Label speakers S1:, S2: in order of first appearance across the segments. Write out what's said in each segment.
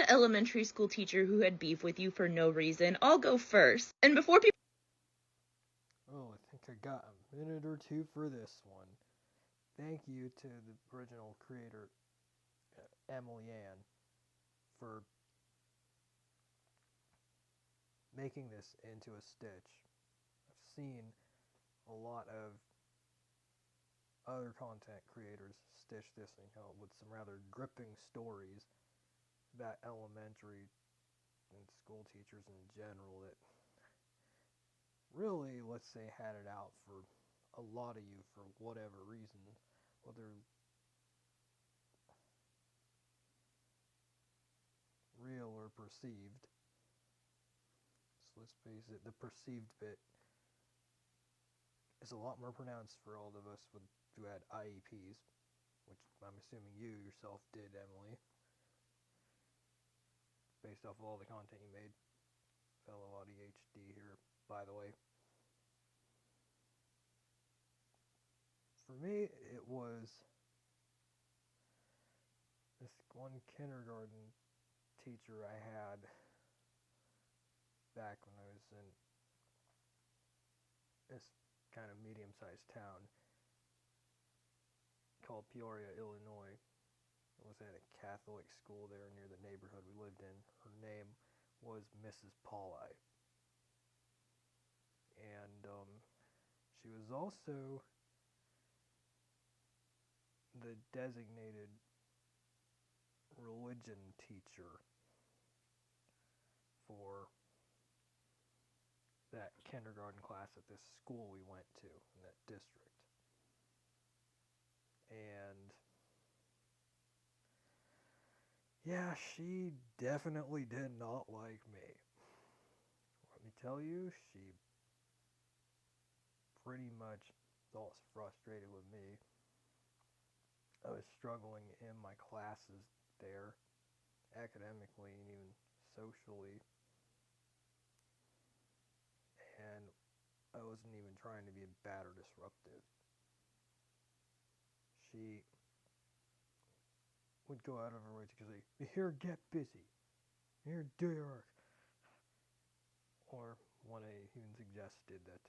S1: that elementary school teacher who had beef with you for no reason. I'll go first. And before people...
S2: Oh, I think I got a minute or two for this one. Thank you to the original creator, Emily Ann, for making this into a stitch. I've seen a lot of other content creators stitch this with some rather gripping stories about elementary and school teachers in general that really, let's say, had it out for a lot of you for whatever reason, whether real or perceived. So let's face it, the perceived bit is a lot more pronounced for all of us who had IEPs, which I'm assuming you yourself did, Emily, based off of all the content you made. Fellow ADHD here, by the way. For me, it was this one kindergarten teacher I had back when I was in this kind of medium-sized town called Peoria, Illinois. I was at a Catholic school there near the neighborhood we lived in. Her name was Mrs. Pauli. And she was also the designated religion teacher for that kindergarten class at this school we went to in that district. And yeah, she definitely did not like me. Let me tell you, she pretty much was frustrated with me. I was struggling in my classes there, academically and even socially. And I wasn't even trying to be bad or disruptive. She would go out of her way to say, "Here, get busy. Here, do your work." Or one I even suggested that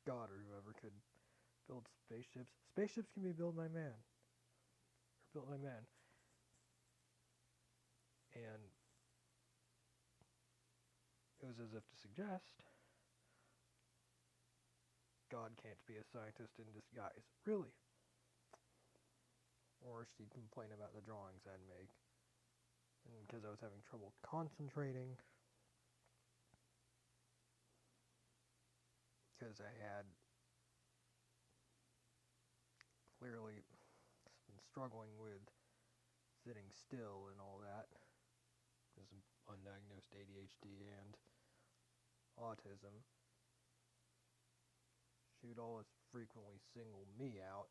S2: God or whoever could build spaceships. Spaceships can be built by man. Or built by man. And it was as if to suggest God can't be a scientist in disguise. Really? Or she'd complain about the drawings I'd make. And because I was having trouble concentrating. Because I had clearly been struggling with sitting still and all that. As undiagnosed ADHD and autism. She would always frequently single me out.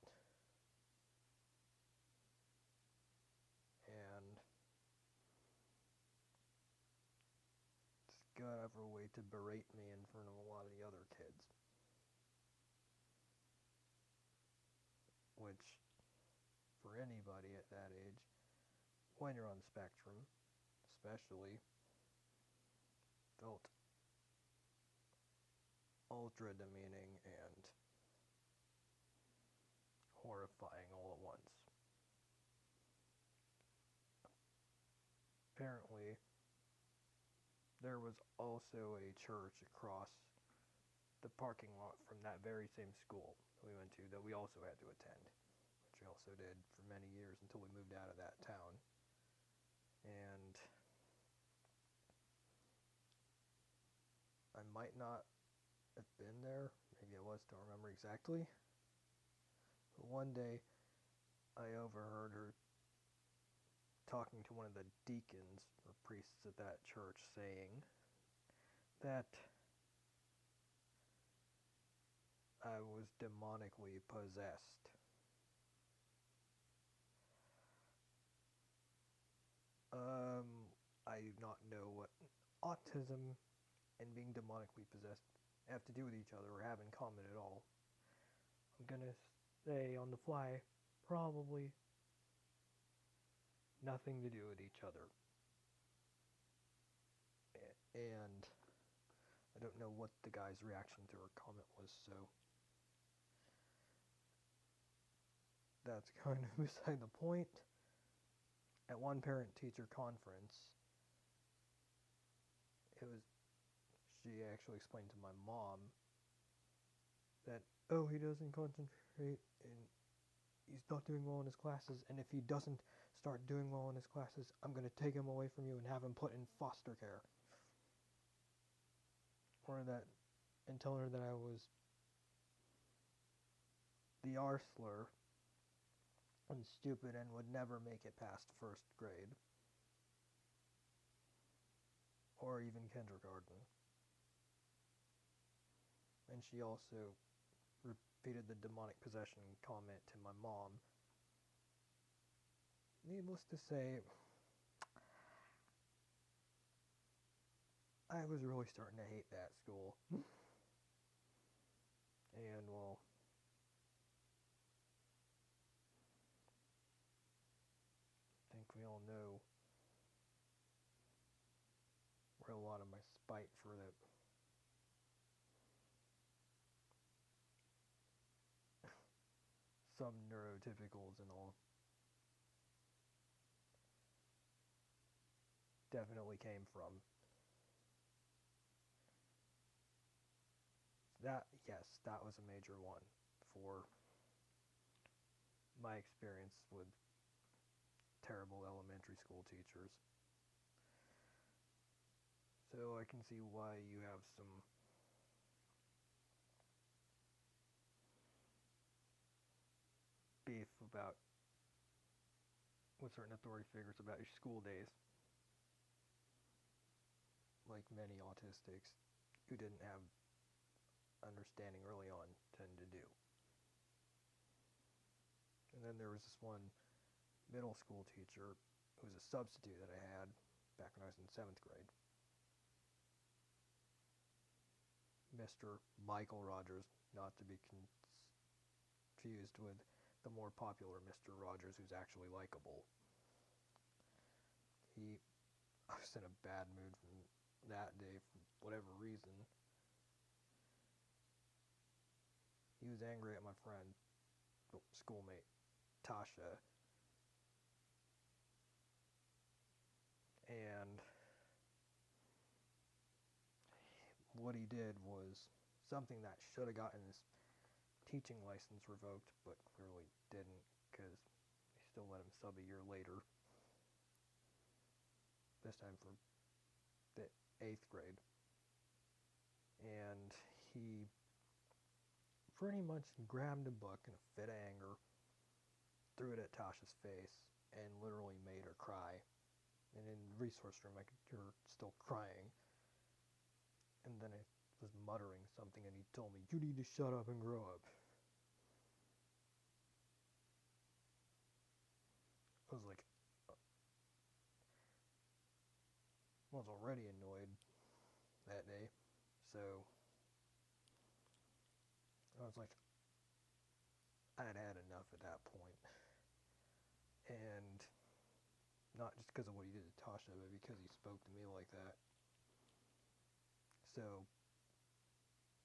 S2: And go out of her way to berate me in front of a lot of the other kids. Which, for anybody at that age, when you're on the spectrum, especially, felt ultra demeaning and horrifying all at once. Apparently, there was also a church across the parking lot from that very same school we went to that we also had to attend, which we also did for many years until we moved out of that town. And I might not have been there, maybe I was, don't remember exactly. But one day, I overheard her talking to one of the deacons or priests at that church saying that I was demonically possessed. I do not know what autism and being demonically possessed have to do with each other or have in common at all. I'm gonna say on the fly, probably nothing to do with each other. And I don't know what the guy's reaction to her comment was, so that's kind of beside the point. At one parent-teacher conference, she actually explained to my mom that, oh, he doesn't concentrate and he's not doing well in his classes, and if he doesn't start doing well in his classes, I'm going to take him away from you and have him put in foster care. And tell her that I was the R slur and stupid and would never make it past first grade. Or even kindergarten. And she also repeated the demonic possession comment to my mom. Needless to say, I was really starting to hate that school. And, well, I think we all know where a lot of my spite for the some neurotypicals and all definitely came from. That was a major one for my experience with terrible elementary school teachers. So I can see why you have some beef with certain authority figures about your school days. Like many autistics who didn't have understanding early on tend to do. And then there was this one middle school teacher who was a substitute that I had back when I was in 7th grade. Mr. Michael Rogers, not to be confused with the more popular Mr. Rogers who's actually likable. I was in a bad mood from that day for whatever reason. He was angry at my friend, schoolmate, Tasha. And what he did was something that should have gotten his teaching license revoked, but clearly didn't, because they still let him sub a year later. This time for the 8th grade. And he pretty much grabbed a book in a fit of anger, threw it at Tasha's face, and literally made her cry. And in the resource room, I could hear her still crying. And then I was muttering something, and he told me, "You need to shut up and grow up." I was like, I was already annoyed that day, so I was like, I had had enough at that point. And not just because of what he did to Tasha, but because he spoke to me like that. So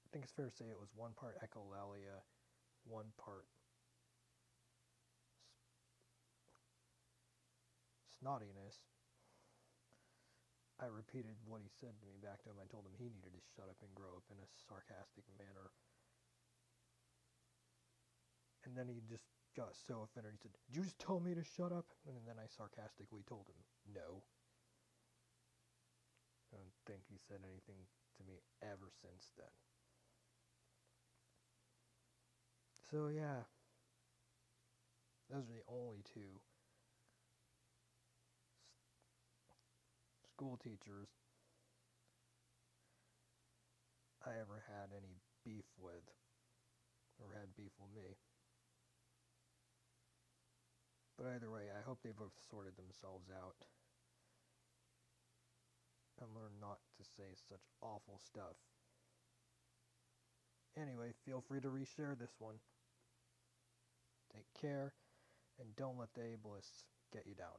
S2: I think it's fair to say it was one part echolalia, one part snottiness. I repeated what he said to me back to him. I told him he needed to shut up and grow up in a sarcastic manner. And then he just got so offended. He said, "Did you just tell me to shut up?" And then I sarcastically told him, "No." I don't think he said anything to me ever since then. So yeah, those are the only two school teachers I ever had any beef with, or had beef with me. But either way, I hope they both sorted themselves out and learned not to say such awful stuff. Anyway, feel free to reshare this one. Take care, and don't let the ableists get you down.